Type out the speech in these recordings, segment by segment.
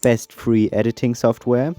best free editing software?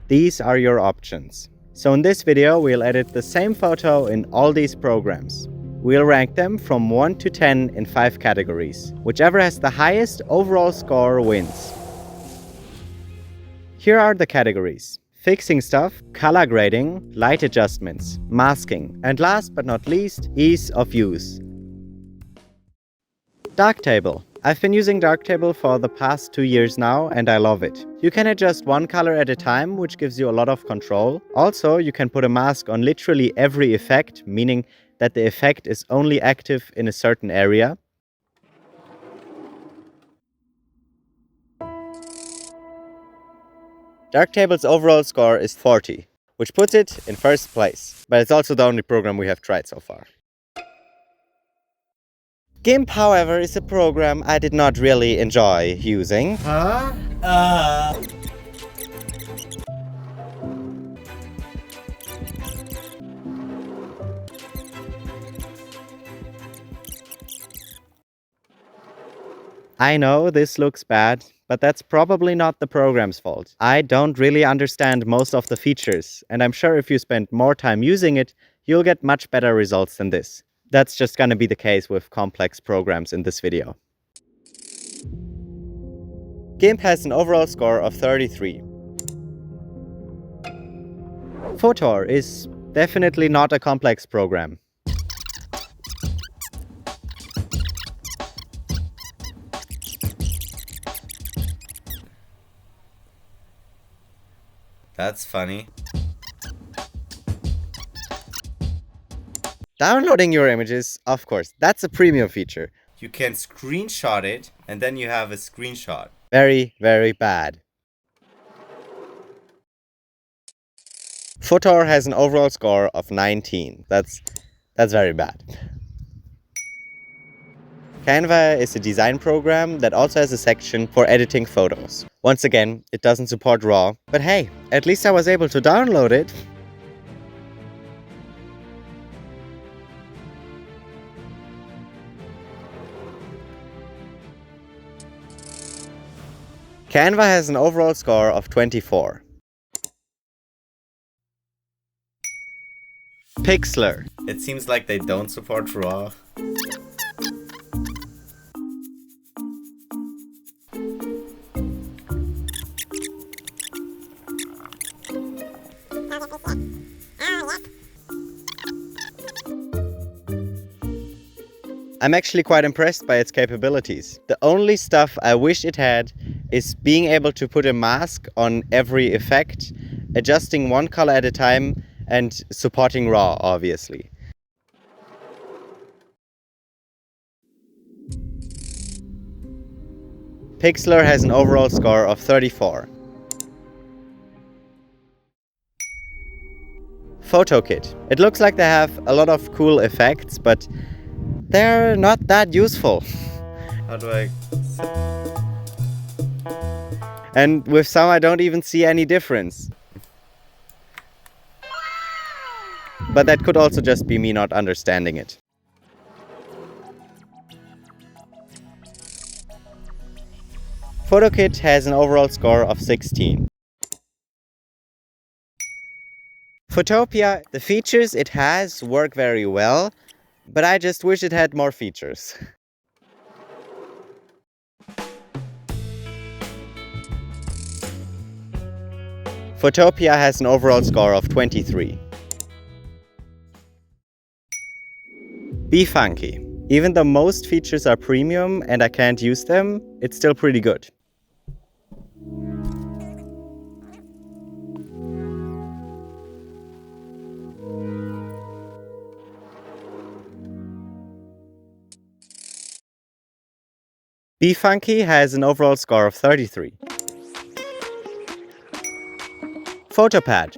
These are your options. So in this video, we'll edit the same photo in all these programs. We'll rank them from 1 to 10 in 5 categories. Whichever has the highest overall score wins. Here are the categories: fixing stuff, color grading, light adjustments, masking, and last but not least, ease of use. Darktable. I've been using Darktable for the past 2 years now and I love it. You can adjust one color at a time, which gives you a lot of control. Also, you can put a mask on literally every effect, meaning that the effect is only active in a certain area. Darktable's overall score is 40, which puts it in first place, but it's also the only program we have tried so far. GIMP, however, is a program I did not really enjoy using. I know this looks bad, but that's probably not the program's fault. I don't really understand most of the features, and I'm sure if you spend more time using it, you'll get much better results than this. That's just gonna be the case with complex programs in this video. GIMP has an overall score of 33. Photor is definitely not a complex program. That's funny. Downloading your images, of course, that's a premium feature. You can screenshot it and then you have a screenshot. Very, very bad. Photor has an overall score of 19. That's very bad. Canva is a design program that also has a section for editing photos. Once again, it doesn't support RAW, but hey, at least I was able to download it. Canva has an overall score of 24. Pixlr. It seems like they don't support RAW. I'm actually quite impressed by its capabilities. The only stuff I wish it had is being able to put a mask on every effect, adjusting one color at a time, and supporting RAW, obviously. Pixlr has an overall score of 34. PhotoKit. It looks like they have a lot of cool effects, but they're not that useful. How do I... And with some I don't even see any difference. But that could also just be me not understanding it. PhotoKit has an overall score of 16. Photopea, the features it has work very well, but I just wish it had more features. Photopea has an overall score of 23. Befunky. Even though most features are premium and I can't use them, it's still pretty good. Befunky has an overall score of 33. Photopad.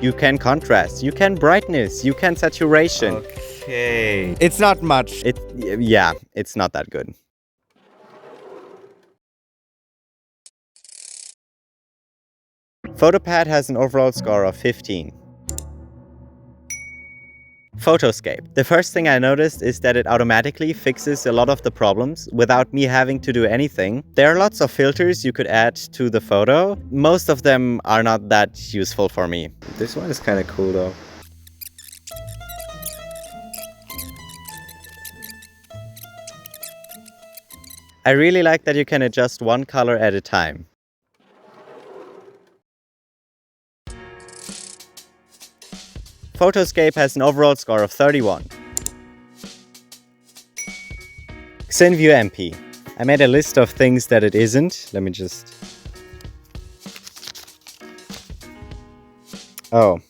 You can contrast, you can brightness, you can saturation. Okay. It's not much. It's not that good. Photopad has an overall score of 15. Photoscape. The first thing I noticed is that it automatically fixes a lot of the problems without me having to do anything. There are lots of filters you could add to the photo. Most of them are not that useful for me. This one is kind of cool though. I really like that you can adjust one color at a time. Photoscape has an overall score of 31. XinView MP. I made a list of things that it isn't. Let me just... Oh.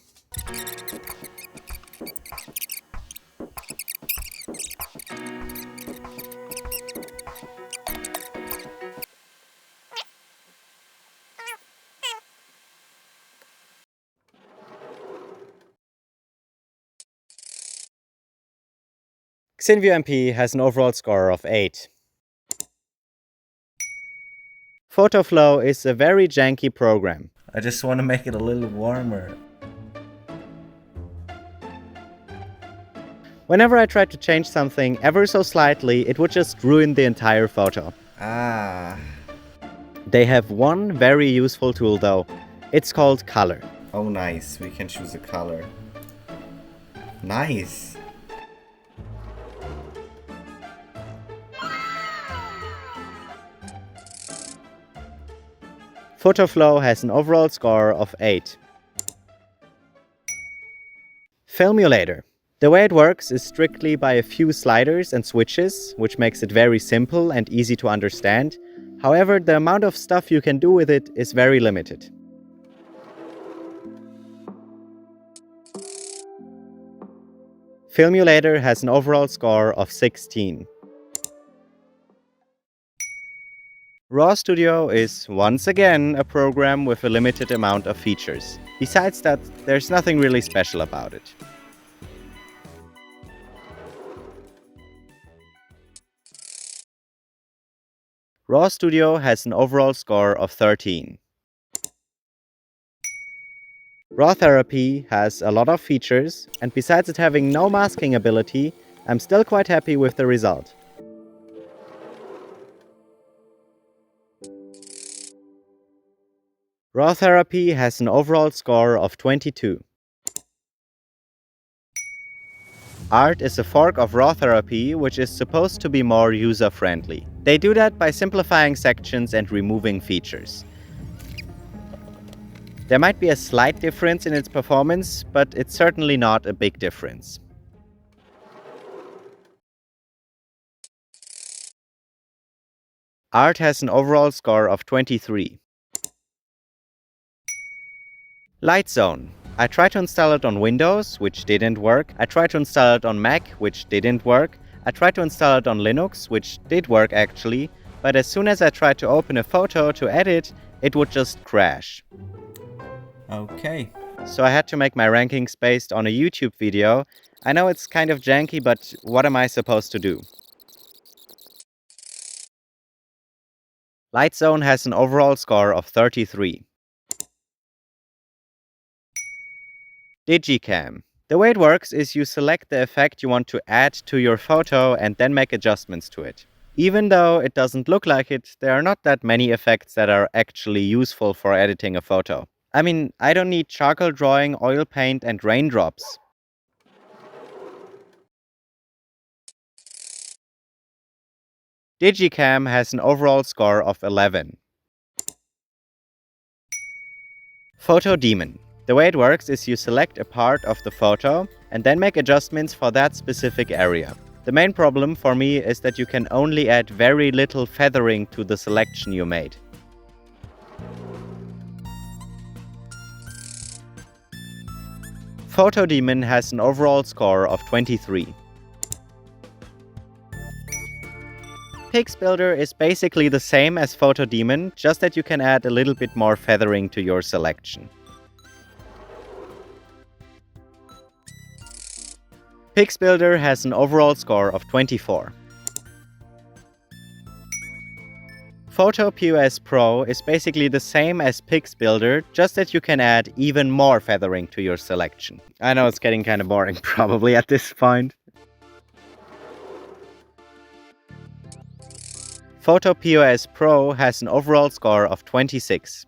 XinView MP has an overall score of 8. PhotoFlow is a very janky program. I just want to make it a little warmer. Whenever I tried to change something ever so slightly, it would just ruin the entire photo. Ah. They have one very useful tool though. It's called Color. Oh, nice. We can choose a color. Nice. PhotoFlow has an overall score of 8. Filmulator. The way it works is strictly by a few sliders and switches, which makes it very simple and easy to understand. However, the amount of stuff you can do with it is very limited. Filmulator has an overall score of 16. RAW Studio is once again a program with a limited amount of features. Besides that, there's nothing really special about it. RAW Studio has an overall score of 13. RAW Therapy has a lot of features, and besides it having no masking ability, I'm still quite happy with the result. RAW Therapy has an overall score of 22. Art is a fork of RAW Therapy, which is supposed to be more user-friendly. They do that by simplifying sections and removing features. There might be a slight difference in its performance, but it's certainly not a big difference. Art has an overall score of 23. Lightzone. I tried to install it on Windows, which didn't work. I tried to install it on Mac, which didn't work. I tried to install it on Linux, which did work actually, but as soon as I tried to open a photo to edit, it would just crash. Okay. So I had to make my rankings based on a YouTube video. I know it's kind of janky, but what am I supposed to do? Lightzone has an overall score of 33. Digicam. The way it works is you select the effect you want to add to your photo and then make adjustments to it. Even though it doesn't look like it, there are not that many effects that are actually useful for editing a photo. I mean, I don't need charcoal drawing, oil paint, and raindrops. Digicam has an overall score of 11. PhotoDemon. The way it works is you select a part of the photo and then make adjustments for that specific area. The main problem for me is that you can only add very little feathering to the selection you made. PhotoDemon has an overall score of 23. PixBuilder is basically the same as PhotoDemon, just that you can add a little bit more feathering to your selection. PixBuilder has an overall score of 24. PhotoPOS Pro is basically the same as PixBuilder, just that you can add even more feathering to your selection. I know it's getting kind of boring probably at this point. PhotoPOS Pro has an overall score of 26.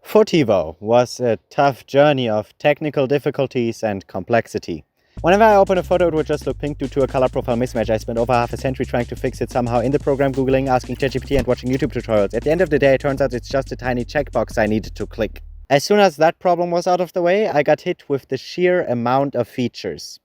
Fotivo was a tough journey of technical difficulties and complexity. Whenever I open a photo, it would just look pink due to a color profile mismatch. I spent over half a century trying to fix it somehow in the program, Googling, asking ChatGPT and watching YouTube tutorials. At the end of the day, it turns out it's just a tiny checkbox I needed to click. As soon as that problem was out of the way, I got hit with the sheer amount of features.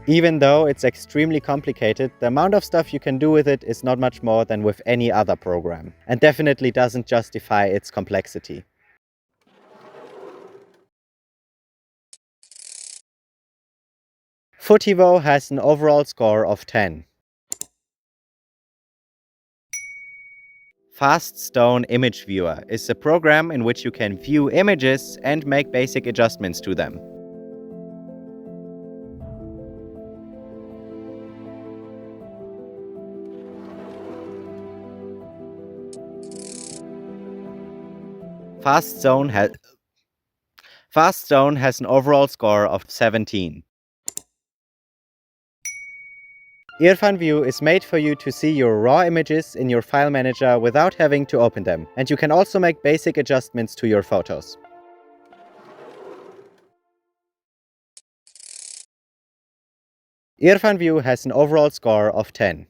Even though it's extremely complicated, the amount of stuff you can do with it is not much more than with any other program, and definitely doesn't justify its complexity. Fotivo has an overall score of 10. FastStone Image Viewer is a program in which you can view images and make basic adjustments to them. FastStone has an overall score of 17. Irfan View is made for you to see your raw images in your file manager without having to open them, and you can also make basic adjustments to your photos. Irfan View has an overall score of 10.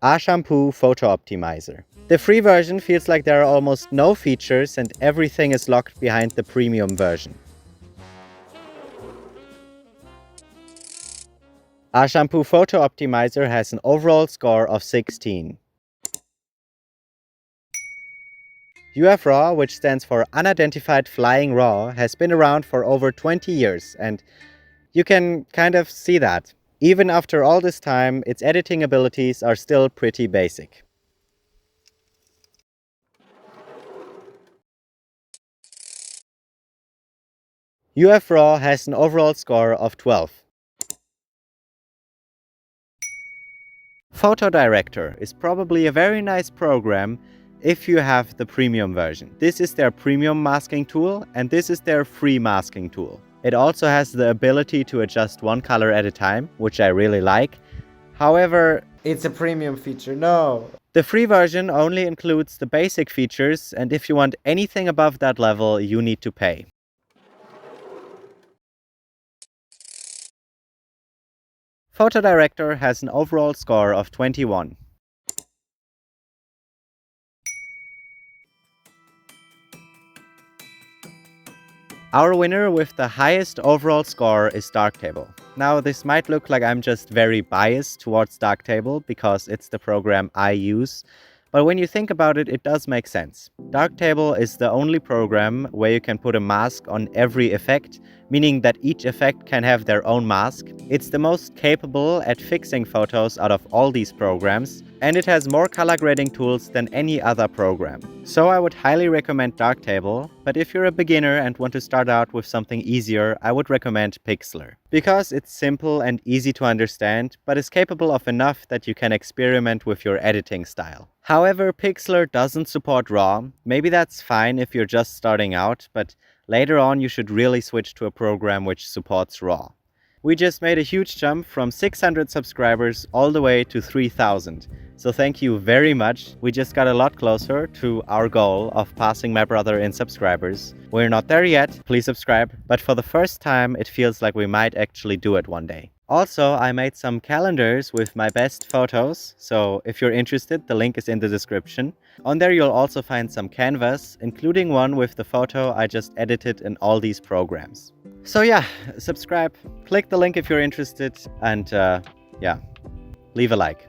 Ashampoo Photo Optimizer. The free version feels like there are almost no features and everything is locked behind the premium version. Ashampoo Photo Optimizer has an overall score of 16. UF-RAW, which stands for Unidentified Flying RAW, has been around for over 20 years, and you can kind of see that. Even after all this time, its editing abilities are still pretty basic. UF-RAW has an overall score of 12. Photo Director is probably a very nice program if you have the premium version. This is their premium masking tool, and this is their free masking tool. It also has the ability to adjust one color at a time, which I really like. However, it's a premium feature, no! The free version only includes the basic features, and if you want anything above that level, you need to pay. Photo Director has an overall score of 21. Our winner with the highest overall score is Darktable. Now, this might look like I'm just very biased towards Darktable because it's the program I use, but when you think about it, it does make sense. Darktable is the only program where you can put a mask on every effect, meaning that each effect can have their own mask. It's the most capable at fixing photos out of all these programs, and it has more color grading tools than any other program. So I would highly recommend Darktable, but if you're a beginner and want to start out with something easier, I would recommend Pixlr. Because it's simple and easy to understand, but is capable of enough that you can experiment with your editing style. However, Pixlr doesn't support RAW. Maybe that's fine if you're just starting out, but later on you should really switch to a program which supports RAW. We just made a huge jump from 600 subscribers all the way to 3,000. So thank you very much. We just got a lot closer to our goal of passing my brother in subscribers. We're not there yet, please subscribe. But for the first time, it feels like we might actually do it one day. Also, I made some calendars with my best photos. So if you're interested, the link is in the description. On there, you'll also find some canvas, including one with the photo I just edited in all these programs. So yeah, subscribe, click the link if you're interested, and yeah, leave a like.